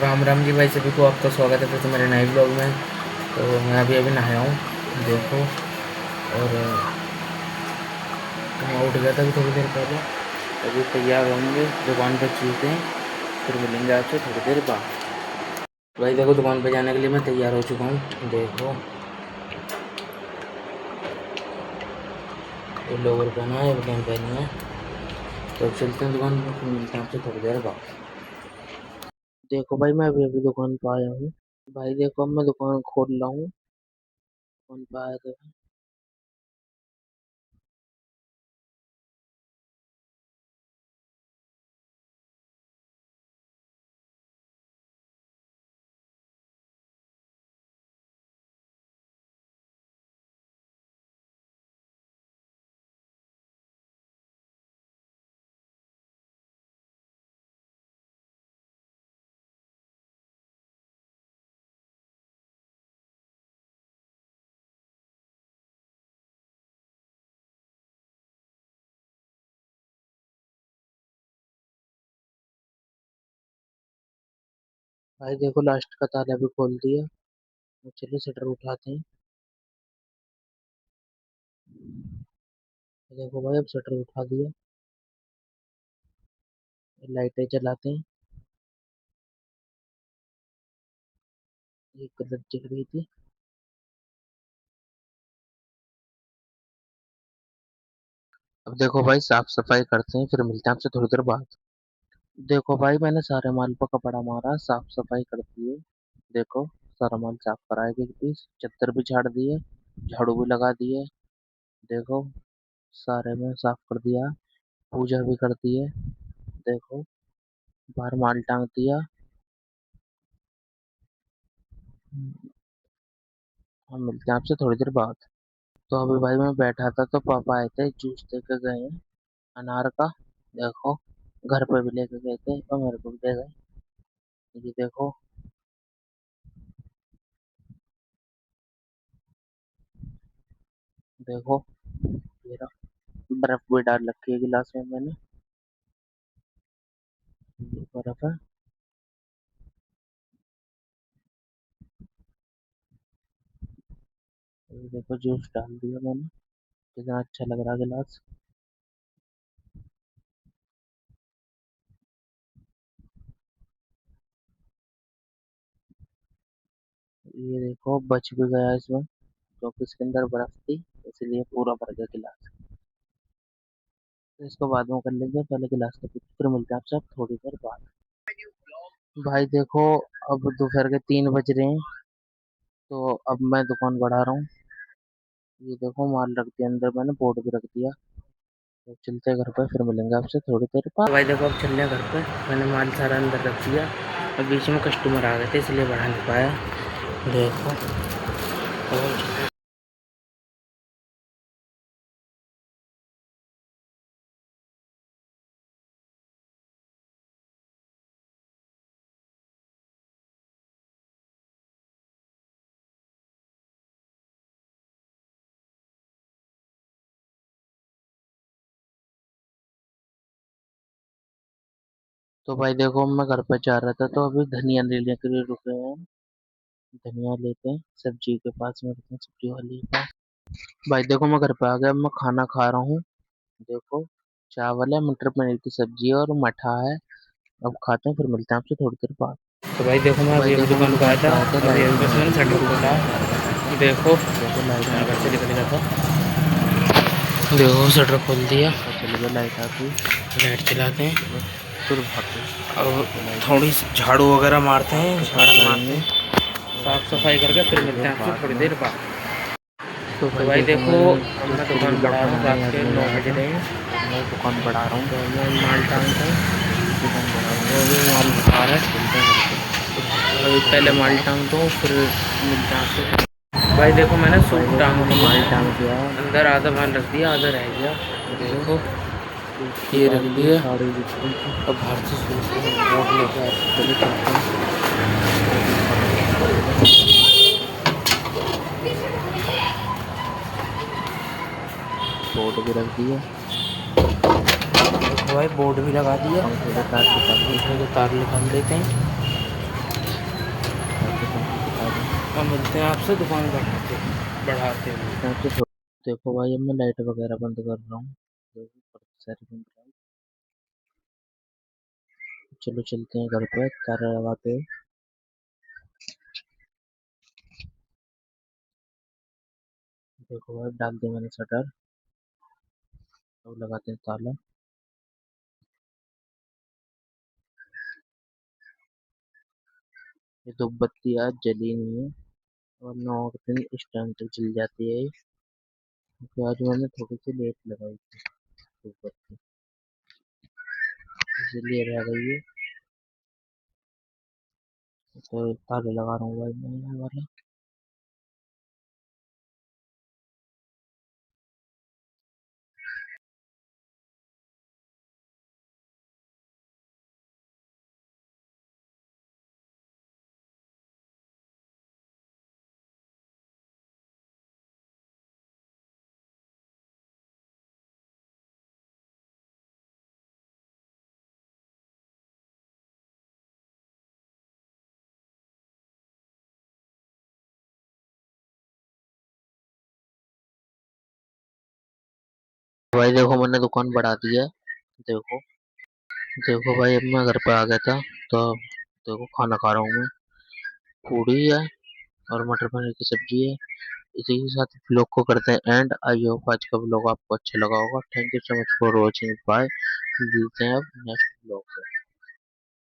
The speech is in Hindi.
राम राम जी भाई, सभी को आपका स्वागत है फिर से मेरे नए ब्लॉग में। तो मैं अभी अभी नहाया हूँ, देखो। और मैं उठ गया था अभी थोड़ी देर पहले। अभी तैयार होंगे, दुकान पर चलते हैं, फिर मिलेंगे आपसे थोड़ी देर बाद। भाई देखो, दुकान पर जाने के लिए मैं तैयार हो चुका हूँ, देखो। ये लोवर पहना है, बनियान पहनी है। तो अब चलते हैं दुकान पर, फिर मिलते हैं आपसे थोड़ी देर बाद। देखो भाई, मैं अभी अभी दुकान पर आया हूँ। भाई देखो, अब मैं दुकान खोल रहा हूँ। दुकान पर आया था। भाई देखो, लास्ट का ताला भी खोल दिया। अब चलिए शटर उठाते हैं। देखो भाई, अब शटर उठा दिया। लाइटें जलाते हैं। ये कलर जल रही थी। अब देखो भाई, साफ सफाई करते हैं, फिर मिलते हैं आपसे थोड़ी देर बाद। देखो भाई, मैंने सारे माल पर कपड़ा मारा, साफ सफाई कर दी है। देखो, सारा माल साफ कराया, एक पीस चद्दर भी झाड़ दी है, झाड़ू भी लगा दी है। देखो, सारे में साफ कर दिया, पूजा भी कर दी है। देखो, बाहर माल टांग दिया। हम मिलते हैं आपसे थोड़ी देर बाद। तो अभी भाई मैं बैठा था, तो पापा आए थे, जूस देके गए हैं अनार का। देखो, घर पे भी लेके गए थे और मेरे को भी दे गए। ये देखो। देखो, ये रहा, बर्फ भी डाल रखी है गिलास में मैंने। ये बर्फ है। ये देखो, जूस डाल दिया मैंने। कितना अच्छा लग रहा है गिलास। ये देखो, बच भी गया इसमें, क्योंकि इसके अंदर बर्फ थी, इसलिए पूरा भर गया गिलास। तो इसको बाद में कर लेंगे, पहले गिलास का फिर मिलते हैं आपसे थोड़ी देर बाद। भाई देखो, अब दोपहर के 3 बज रहे हैं, तो अब मैं दुकान बढ़ा रहा हूँ। ये देखो, माल रख दिया अंदर, मैंने बोर्ड भी रख दिया। तो चलते हैं घर पर, फिर मिलेंगे आपसे थोड़ी देर बाद। भाई देखो, अब चल रहे हैं घर पे। मैंने माल सारा अंदर रख दिया। अब बीच में कस्टमर आ गए थे, इसलिए बढ़ा नहीं पाया। देखो। तो भाई देखो, मैं घर पे जा रहा था, तो अभी धनिया लेने के लिए रुके हैं हम। धनिया लेते हैं, सब्जी के पास में रुके हैं, सब्जी वाली के पास। भाई देखो, मैं घर पे आ गया, मैं खाना खा रहा हूँ। देखो, चावल है, मटर पनीर की सब्जी है और मठा है। अब खाते हैं, फिर मिलते हैं आपसे थोड़ी देर बाद। तो भाई देखो, मैं अभी अभी दुकान पे आया था, अभी अभी बस मैंने शटर खोला। देखो, लाइट घर से निकल गया था। देखो, शटर खोल दिया, चल गया, लाइट आ गई। लाइट चलाते हैं, फिर भागते हैं। अब थोड़ी झाड़ू वगैरह मारते हैं, झाड़ू मारते हैं, साफ सफाई करके फिर मिलते हैं आपसे थोड़ी देर बाद। तो भाई देखो, अब मैं दुकान बढ़ा रहा हूँ, रात के 9 बज रहे हैं। मैं दुकान बढ़ा रहा हूँ, तो मैं माल टांगता हूँ। दुकान बढ़ा रहा हूँ, वो भी माल उठा रहा है। अभी पहले माल टांगता हूँ, फिर मिलते हैं आपसे। भाई देखो, मैंने सूट टांग दिया, माल टांग दिया, अंदर आधा माल रख दिया, आधा रह गया। देखो, ये रख दिया। अब बाहर से सूट बोर्ड लेके आते, चले चलते हैं। बोर्ड भी रख दिया। देखो भाई, बोर्ड भी लगा दिया। पंखे के तार निकाल देते हैं। अब मिलते हैं आपसे दुकान बढ़ाते हुए। तो देखो भाई, अब मैं लाइट वगैरह बंद कर रहा हूँ। देखो काफी सारी बंद रहा हूँ। चलो चलते हैं घर पे, ताला लगाते हैं। देखो भाई, डाल दिया मैंने शटर। अब लगाते हैं ताला। ये धूप बत्ती आज जली नहीं है, और 9 दिन इस टाइम तक जल जाती है, क्योंकि आज मैंने थोड़ी सी लेट लगाई थी धूप बत्ती, इसलिए रह गई है। तो ताले लगा रहा हूँ भाई मैं ये वाला। भाई देखो, मैंने दुकान बढ़ा दी है। देखो, देखो भाई, अब मैं घर पे आ गया था। तो देखो, खाना खा रहा हूँ मैं। पूड़ी है और मटर पनीर की सब्जी है। इसी के साथ व्लॉग को करते हैं एंड। आई होप आज का व्लॉग आपको अच्छा लगा होगा। Thank you so much for watching. Bye, मिलते हैं अब नेक्स्ट व्लॉग में।